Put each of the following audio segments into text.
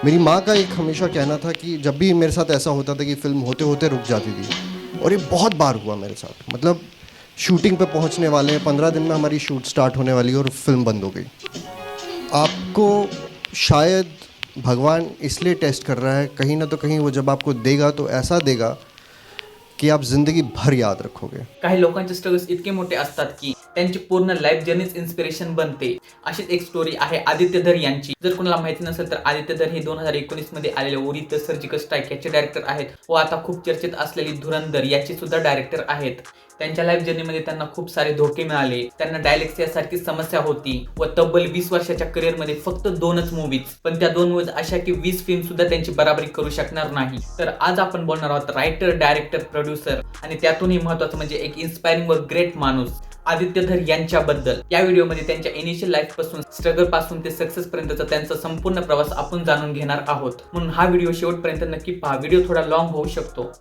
मेरी माँ का एक हमेशा कहना था कि जब भी मेरे साथ ऐसा होता था कि फ़िल्म होते होते रुक जाती थी, और ये बहुत बार हुआ मेरे साथ। मतलब शूटिंग पे पहुंचने वाले हैं, 15 दिन में हमारी शूट स्टार्ट होने वाली है और फिल्म बंद हो गई। आपको शायद भगवान इसलिए टेस्ट कर रहा है, कहीं ना तो कहीं वो जब आपको देगा तो ऐसा देगा की आप ज़िंदगी भर याद रखोगे। काही लोकांचे स्ट्रगल्स इतके मोठे असतात की त्यांची पूर्ण लाईफ जर्नीच इन्स्पिरेशन बनते. अशीच एक स्टोरी आहे आदित्य धर यांची. जर कोणाला माहिती नसेल तर आदित्य धर हे 2019 मध्ये आलेले उरी द सर्जिकल स्ट्राईक याचे डायरेक्टर आहेत व आता खूप चर्चेत असलेली धुरंधर याचे सुद्धा डायरेक्टर आहेत. त्यांच्या लाईफ जर्नीमध्ये त्यांना खूप सारे धोके मिळाले. त्यांना डायलेक्सिया सारखी समस्या होती व तब्बल 20 वर्षाच्या करिअरमध्ये फक्त 2च मूवीज, पण त्या 2 मूवीज अशा की 20 फिल्म सुद्धा त्यांची बराबरी करू शकणार नाही. तर आज आपण बोलणार आहोत रायटर, डायरेक्टर, प्रोड्युसर आणि त्यातूनही महत्त्वाचं म्हणजे एक इन्स्पायरिंग व ग्रेट माणूस आदित्य धर यांच्याबद्दल. या व्हिडिओमध्ये त्यांच्या इनिशियल लाईफ पासून, स्ट्रगल पासून ते सक्सेस पर्यंतचा त्यांचा संपूर्ण प्रवास आपण जाणून घेणार आहोत. म्हणून हा व्हिडिओ शेवटपर्यंत नक्की पहा. व्हिडिओ थोडा लॉंग होऊ शकतो.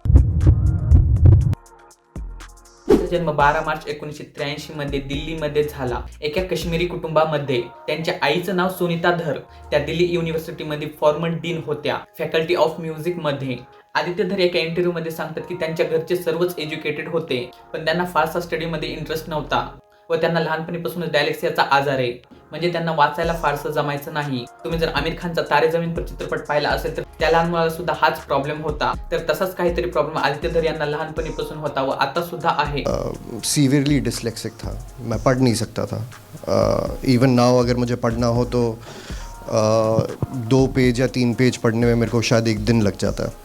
जन्म 12 मार्च 1983 मध्ये दिल्लीमध्ये झाला. एका काश्मीरी कुटुंबामध्ये. त्यांच्या आईचं नाव सुनीता धर. त्या दिल्ली युनिव्हर्सिटीमध्ये फॉर्मल डीन होत्या, फॅकल्टी ऑफ म्युझिक मध्ये. आदित्य धर एका इंटरव्ह्यू मध्ये सांगतात की त्यांच्या घरचे सर्वच एज्युकेटेड होते, पण त्यांना फारसा स्टडीमध्ये इंटरेस्ट नव्हता व त्यांना लहानपणीपासूनच डायलेक्सियाचा आजार आहे, म्हणजे त्यांना वाचायला फारसं जमायचं नाही. तुम्ही जर आमिर खानचा तारे जमीन पर चित्रपट पाहिला असेल तर त्या लहान मुलाला सुद्धा हाच प्रॉब्लेम होता. तर तसाच काहीतरी प्रॉब्लेम आदित्य धर यांना लहानपणीपासून होता व आता सुद्धा आहे. सीवियरली डिसलेक्सिक था, मैं पढ़ नहीं सकता था. इवन नाउ अगर मुझे पढ़ना हो तो 2 पेज या 3 पेज पढ़ने में मेरे को शायद 1 दिन लग जाता है.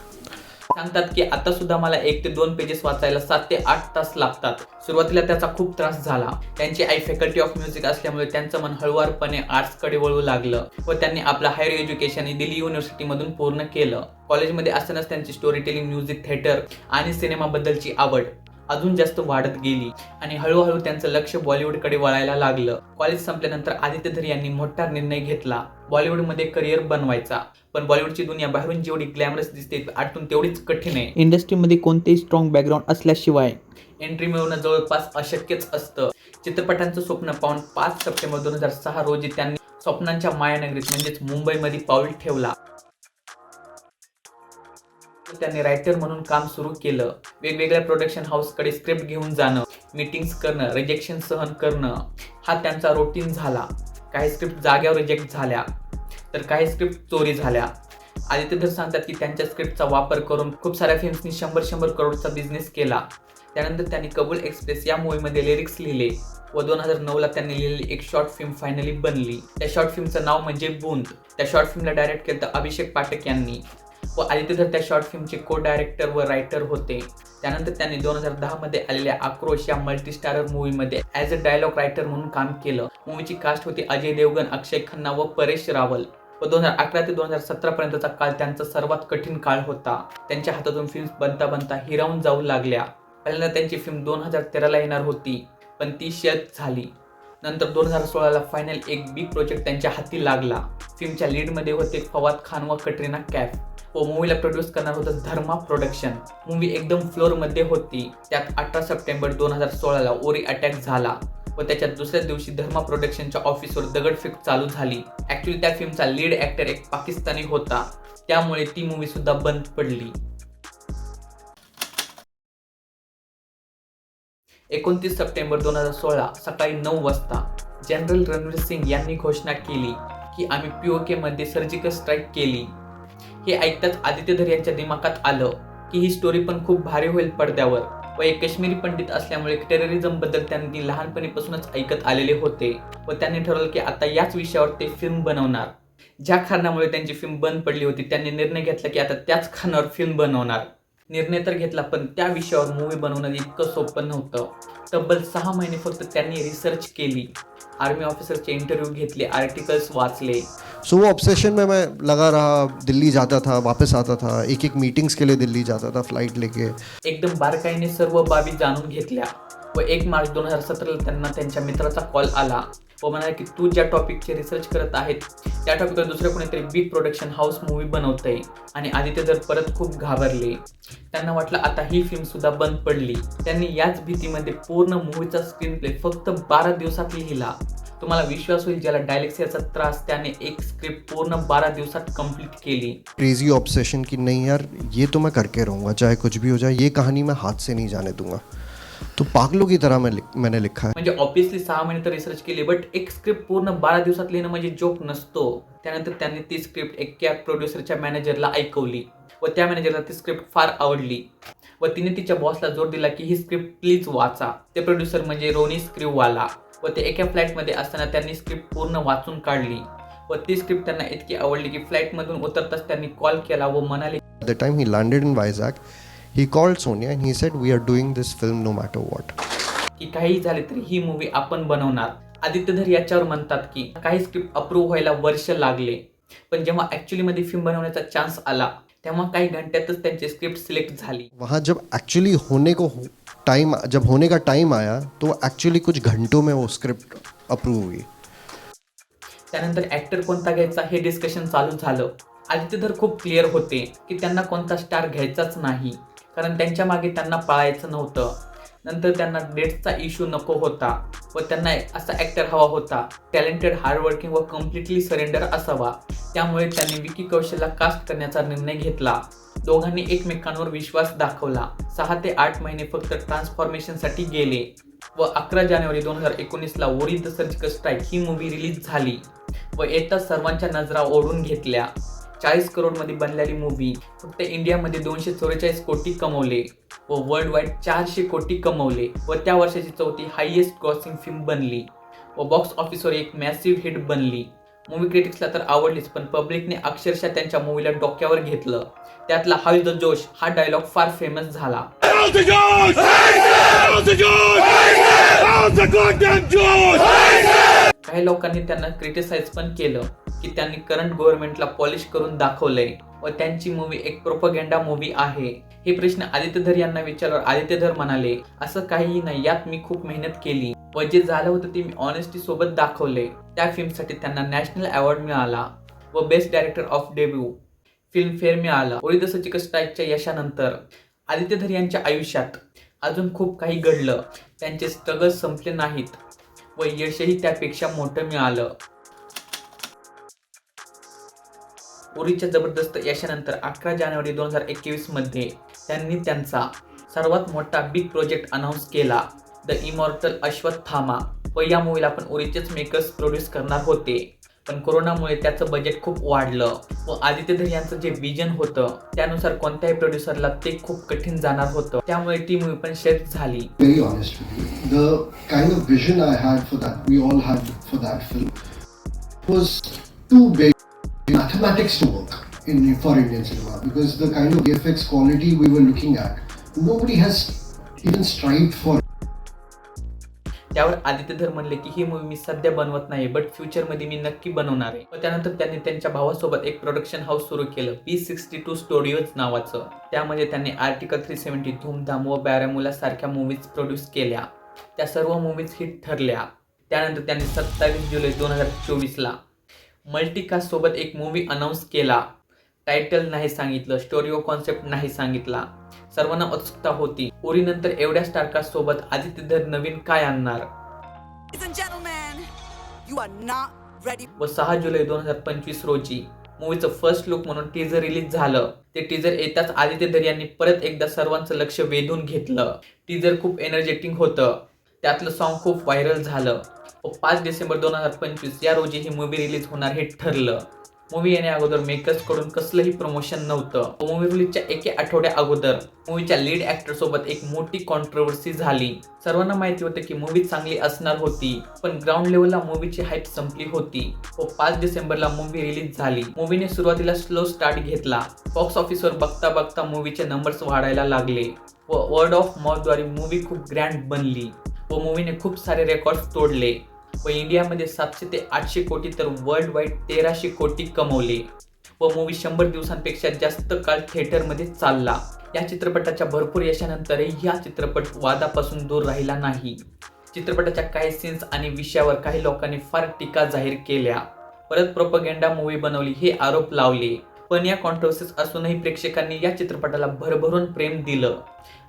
सांगतात की आता सुद्धा मला 1 ते 2 पेजेस वाचायला 7 ते 8 तास लागतात. सुरुवातीला त्याचा खूप त्रास झाला. त्यांची आई फॅकल्टी ऑफ म्युझिक असल्यामुळे त्यांचं मन हळुवारपणे आर्ट्सकडे वळू लागलं व त्यांनी आपलं हायर एज्युकेशन दिल्ली युनिव्हर्सिटीमधून पूर्ण केलं. कॉलेजमध्ये असतानाच त्यांची स्टोरी टेलिंग, म्युझिक, थिएटर आणि सिनेमाबद्दलची आवड अजून जास्त वाढत गेली आणि हळूहळू त्यांचं लक्ष बॉलिवूडकडे वळायला लागलं. कॉलेज संपल्यानंतर आदित्य धर यांनी मोठा निर्णय घेतला, बॉलिवूडमध्ये करिअर बनवायचा. पण बॉलिवूडची दुनिया बाहेरून जेवढी ग्लॅमरस दिसते आतून तेवढीच कठीण आहे. इंडस्ट्रीमध्ये कोणतेही स्ट्रॉंग बॅकग्राऊंड असल्याशिवाय एंट्री मिळवणं जवळपास अशक्यच असतं. चित्रपटांचं स्वप्न पाहून 5 सप्टेंबर 2006 रोजी त्यांनी स्वप्नांच्या मायानगरीत म्हणजेच मुंबईमध्ये पाऊल ठेवला. त्यांनी रायटर म्हणून काम सुरू केलं. वेगवेगळ्या प्रोडक्शन हाऊसकडे स्क्रिप्ट घेऊन जाणं, मीटिंग्स करणं, रिजेक्शन सहन करणं हा त्यांचा रुटीन झाला. काही स्क्रिप्ट जाग्यावर रिजेक्ट झाल्या तर काही स्क्रिप्ट चोरी झाल्या. आदित्य धर सांगतात की त्यांच्या स्क्रिप्टचा वापर करून खूप साऱ्या फिल्म्सनी 100 करोडचा बिझनेस केला. त्यानंतर त्यांनी कबूल एक्सप्रेस या मूवीमध्ये लिरिक्स लिहिले व 2009ला त्यांनी लिहिलेली एक शॉर्ट फिल्म फायनली बनली. त्या शॉर्ट फिल्मचं नाव म्हणजे बूंद. त्या शॉर्ट फिल्मला डायरेक्ट केलं अभिषेक पाठक यांनी व आदित्य धर त्या शॉर्ट फिल्मचे को डायरेक्टर व रायटर होते. त्यानंतर त्यांनी 2010 मध्ये आलेल्या आक्रोश या मल्टीस्टारर मूवीमध्ये ॲज अ डायलॉग रायटर म्हणून काम केलं. मूवीची कास्ट होती अजय देवगन, अक्षय खन्ना व परेश रावल व 2011 ते 2017 पर्यंतचा काळ त्यांचा सर्वात कठीण काळ होता. त्यांच्या हातातून फिल्म्स बनता बनता हिरावून जाऊ लागल्या. पहिल्यांदा त्यांची फिल्म 2013ला येणार होती, पण ती शत झाली. नंतर 2016ला फायनल एक बिग प्रोजेक्ट त्यांच्या हाती लागला. फिल्मच्या लीडमध्ये होते फवाद खान व कटरीना कैफ व मूवीला प्रोड्यूस करणार होतं धर्मा प्रोडक्शन. मूवी एकदम फ्लोअरमध्ये होती. त्यात 18 सप्टेंबर 2016ला उरी अटॅक झाला व त्याच्या दुसऱ्या दिवशी धर्मा प्रोडक्शनच्या ऑफिसवर दगडफेक चालू झाली. ॲक्च्युली त्या फिल्मचा लीड ॲक्टर एक पाकिस्तानी होता, त्यामुळे ती मूवी सुद्धा बंद पडली. 29 सप्टेंबर 2016 सकाळी 9 वाजता जनरल रणवीर सिंग यांनी घोषणा केली की आम्ही POK मध्ये सर्जिकल स्ट्राईक केली. हे ऐकताच आदित्य धर यांच्या दिमागात आलं की ही स्टोरी पण खूप भारी होईल पडद्यावर व एक काश्मीरी पंडित असल्यामुळे टेररिझम बद्दल त्यांनी लहानपणीपासूनच ऐकत आलेले होते व त्यांनी ठरवलं की आता याच विषयावर ते फिल्म बनवणार. ज्या कारणामुळे त्यांची फिल्म बंद पडली होती त्यांनी निर्णय घेतला की आता त्याच खानावर फिल्म बनवणार. निर्णय तर घेतला, पण त्या विषयावर मूवी बनवणं इतकं सोपं नव्हतं. तब्बल 6 महिने फक्त त्यांनी रिसर्च केली, आर्मी ऑफिसरचे इंटरव्ह्यू घेतले, आर्टिकल्स वाचले. सो वो ऑब्सेशन में मैं लगा रहा, दिल्ली जाता था, वापस आता था, एक मीटिंग्स के लिए दिल्ली जाता था फ्लाइट लेके. एकदम बारकाईने सर्व बाबी जाणून घेतल्या. व 1 मार्च 2017ला त्यांना त्यांच्या मित्राचा कॉल आला व म्हणाले की तू ज्या टॉपिकचे रिसर्च करत आहेत त्या टॉपिकवर दुसरं कोणीतरी बिग प्रोडक्शन हाऊस मूवी बनवतंय. आणि आदित्य धर परत खूप घाबरले. त्यांना वाटलं आता ही फिल्म सुद्धा बंद पडली. त्यांनी याच भीतीमध्ये पूर्ण मूवीचा स्क्रीन प्ले फक्त 12 दिवसात लिहिला. तुम्हाला विश्वास होईल ज्याला डायलेक्सियाचा त्रास त्याने एक स्क्रिप्ट पूर्ण 12 दिवसात कंप्लीट केली. क्रेजी ऑब्सेशन कि नहीं यार ये तो मैं करके रहूँगा चाहे कुछ भी हो जाए, ये कहानी मैं हाथ से नहीं जाने दूंगा. तो पागलों की तरह मैंने लिखा है. म्हणजे ऑब्विसली 6 महिने तर रिसर्च केली, बट एक स्क्रिप्ट पूर्ण 12 दिवसात लिहिणं म्हणजे जोक नसतो. त्यानंतर त्यांनी ती स्क्रिप्ट एका प्रोड्युसरच्या मॅनेजरला ऐकवली व त्या मॅनेजरला ती स्क्रिप्ट फार आवडली व तिने तिच्या बॉसला जोर दिला की ही स्क्रिप्ट प्लीज वाचा. ते प्रोड्युसर म्हणजे रोनी स्क्रीववाला व ते एका फ्लाईटमध्ये असताना त्यांनी स्क्रिप्ट पूर्ण वाचून काढली व ती स्क्रिप्ट त्यांना इतकी आवडली की फ्लाईटमधून उतरताच त्यांनी कॉल केला व म्हणाले At the time he landed in Vizag, he called Sonia and he said, "We are doing this film no matter what." की काही झाले तरी ही मूवी आपण बनवणार. आदित्य धर याच्यावर म्हणतात की काही स्क्रिप्ट अप्रूव्ह व्हायला वर्ष लागले, पण जेव्हा ऍक्च्युअली मध्ये फिल्म बनवण्याचा चान्स आला तेव्हा काही घंट्यातच त्यांची स्क्रिप्ट सिलेक्ट झाली. वहाँ जब एक्चुअली होने का टाइम आया तो एक्चुअली कुछ घंटों में वो स्क्रिप्ट अप्रूव हुई. त्यानंतर ऍक्टर कोणता घ्यायचा हे डिस्कशन चालू झालं. आदित्य धर खूप क्लिअर होते की त्यांना कोणता स्टार घ्यायचाच नाही, कारण त्यांच्या मागे त्यांना पाळायचं नव्हतं. नंतर त्यांना डेट्सचा इश्यू नको होता व त्यांना असा ऍक्टर हवा होता टॅलेंटेड, हार्डवर्किंग व कम्प्लिटली सरेंडर असावा. त्यामुळे त्यांनी विकी कौशलला कास्ट करण्याचा निर्णय घेतला. दोघांनी एकमेकांवर विश्वास दाखवला. 6 ते 8 महिने फक्त ट्रान्सफॉर्मेशनसाठी गेले व 11 जानेवारी 2019ला उरी द सर्जिकल स्ट्राईक ही मूवी रिलीज झाली व येताच सर्वांच्या नजरा ओढून घेतल्या. 40 करोडमध्ये बनलेली मूवी फक्त इंडियामध्ये 244 कोटी कमवले व वर्ल्ड वाईड 400 कोटी कमवले व त्या वर्षाची चौथी हायएस्ट क्रॉसिंग फिल्म बनली व बॉक्स ऑफिसवर एक मॅसिव्ह हिट बनली. मूवी क्रिटिक्सला तर आवडलीच, पण पब्लिकने अक्षरशः त्यांच्या मूवीला डोक्यावर घेतलं. त्यातला हाऊ इज द जोश हा डायलॉग फार फेमस झाला. काही लोकांनी त्यांना क्रिटिसाइज पण केलं की त्यांनी करंट गव्हर्नमेंटला पॉलिश करून दाखवलंय व त्यांची मूवी एक प्रोपगेंडा मूवी आहे. हे प्रश्न आदित्य धर यांना विचारल्यावर आदित्य धर म्हणाले, असं काहीही नाही, यात मी खूप मेहनत केली व जे झालं होतं ते मी ऑनेस्टी सोबत दाखवले. त्या फिल्मसाठी त्यांना नॅशनल अवॉर्ड मिळाला व best director of debut film fair मिळाला. उरी द सर्जिकल स्ट्राईकच्या यशानंतर आदित्य धर यांच्या आयुष्यात अजून खूप काही घडलं. त्यांचे स्ट्रगल संपले नाहीत व यशही त्यापेक्षा मोठं मिळालं. उरीच्या जबरदस्त यशानंतर 11 जानेवारी 2021 मध्ये त्यांनी त्यांचा सर्वात मोठा बिग प्रोजेक्ट अनाऊन्स केला, द इमॉर्टल अश्वत्थामा. व या मूवीला पण उरीचेच मेकर्स प्रोड्यूस करणार होते, पण कोरोनामुळे त्याचं बजेट खूप वाढलं व आदित्य धर यांचं जे विजन होतं त्यानुसार कोणत्याही प्रोड्युसरला ते खूप कठीण जाणार होतं. त्यामुळे ती मूवी पण शेल्फ झाली. Very honest with you, the kind of vision I had for that, we all had for that film, was too big mathematics to work for Indian cinema, because the kind of VFX quality we were looking at, nobody has even strived for. त्यावर आदित्य धर म्हणले की ही movie मी सध्या बनवत नाही, but फ्युचरमध्ये मी नक्की बनवणार आहे. व त्यानंतर त्यांनी त्यांच्या भावासोबत एक प्रोडक्शन हाऊस सुरू केलं, P62 स्टुडिओज नावाचं. त्यामध्ये त्यांनी आर्टिकल 370, धूमधाम व बॅरामुला सारख्या मूवीज प्रोड्यूस केल्या. त्या सर्व मूवीज हिट ठरल्या. त्यानंतर त्यांनी 27 जुलै 2024ला मल्टीकास्ट सोबत एक मूवी अनाऊन्स केला. टायटल नाही सांगितलं, स्टोरी व कॉन्सेप्ट नाही सांगितला. सर्वांना उत्सुकता होती, उरी नंतर एवढ्या स्टारकास्ट सोबत आदित्य धर नवीन काय आणणार. व 6 जुलै 2025 रोजी मूवीचं फर्स्ट लुक म्हणून टीजर रिलीज झालं. ते टीजर येताच आदित्य धर यांनी परत एकदा सर्वांचं लक्ष वेधून घेतलं. टीजर खूप एनर्जेटिक होतं, त्यातलं सॉन्ग खूप व्हायरल झालं व 5 डिसेंबर 2025 या रोजी ही मूवी रिलीज होणार हे ठरलं. मूवी येण्या अगोदर मेकर्स कडून कसलंही प्रमोशन नव्हतं. मूवी रिलीजच्या एके आठवड्या अगोदर मूवीच्या लीड ऍक्टर सोबत एक मोठी कॉन्ट्रोवर्सी झाली. सर्वांना माहिती होतं की मूवी चांगली असणार होती, पण ग्राउंड लेवलला मूवीची हाईप संपली होती व 5 डिसेंबरला मूवी रिलीज झाली. मूवीने सुरुवातीला स्लो स्टार्ट घेतला. बॉक्स ऑफिसवर बघता बघता मूवीचे नंबर्स वाढायला लागले व वर्ड ऑफ माउथद्वारे मूवी खूप ग्रँड बनली व मूवीने खूप सारे रेकॉर्ड्स तोडले व इंडियामध्ये 700 ते 800 कोटी तर वर्ल्ड वाईड 1300 कोटी कमवले व मूवी 100 दिवसांपेक्षा जास्त काळ थिएटरमध्ये चालला. या चित्रपटाच्या भरपूर यशानंतरही हा चित्रपट वादापासून दूर राहिला नाही. चित्रपटाच्या काही सीन्स आणि विषयावर काही लोकांनी फार टीका जाहीर केल्या. परत प्रोपगेंडा मूवी बनवली हे आरोप लावले. पण या कॉन्ट्रोवर्सीज असूनही प्रेक्षकांनी या चित्रपटाला भरभरून प्रेम दिलं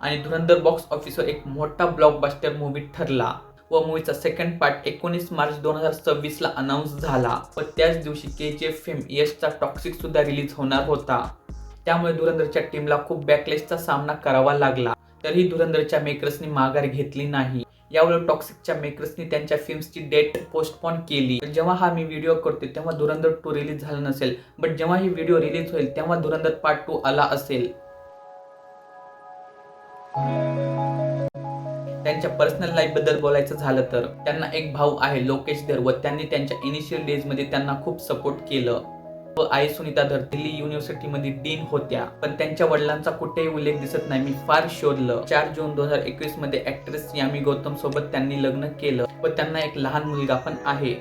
आणि धुरंधर बॉक्स ऑफिसवर एक मोठा ब्लॉकबस्टर मूवी ठरला व मूवीचा सेकंड पार्ट 19 मार्च 2026 ला अनाऊन्स झाला व त्याच दिवशी KGF फेम यशचा टॉक्सिक सुद्धा रिलीज होणार होता. त्यामुळे धुरंधरच्या टीमला खूप बॅकलेशचा सामना करावा लागला. तरीही धुरंधरच्या मेकर्सनी माघार घेतली नाही. यावेळी टॉक्सिकच्या मेकर्सनी त्यांच्या फिल्म्सची डेट पोस्टपोन केली. जेव्हा हा मी व्हिडिओ करते तेव्हा धुरंधर 2 रिलीज झाला नसेल, बट जेव्हा ही व्हिडिओ रिलीज होईल तेव्हा धुरंधर पार्ट 2 आला असेल. त्यांच्या पर्सनल लाईफ बद्दल बोलायचं झालं तर त्यांना एक भाऊ आहे लोकेश धर व त्यांनी त्यांच्या इनिशियल डेज मध्ये त्यांना खूप सपोर्ट केलं. व आई सुनीता धर दिल्ली युनिव्हर्सिटीमध्ये डीन होत्या, पण त्यांच्या वडिलांचा कुठेही उल्लेख दिसत नाही. मी फार शोधलं. 4 जून 2021 मध्ये ऍक्ट्रेस यामी गौतम सोबत त्यांनी लग्न केलं व त्यांना एक लहान मुलगा पण आहे.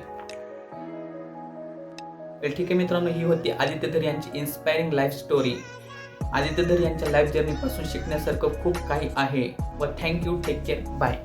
ठीक आहे मित्रांनो, ही होती आदित्य धर यांची इन्स्पायरिंग लाईफ स्टोरी. आदित्य धर यांच्या लाईफ जर्नी पासून शिकण्यासारखं खूप काही आहे. व थँक्यू, टेक केअर, बाय.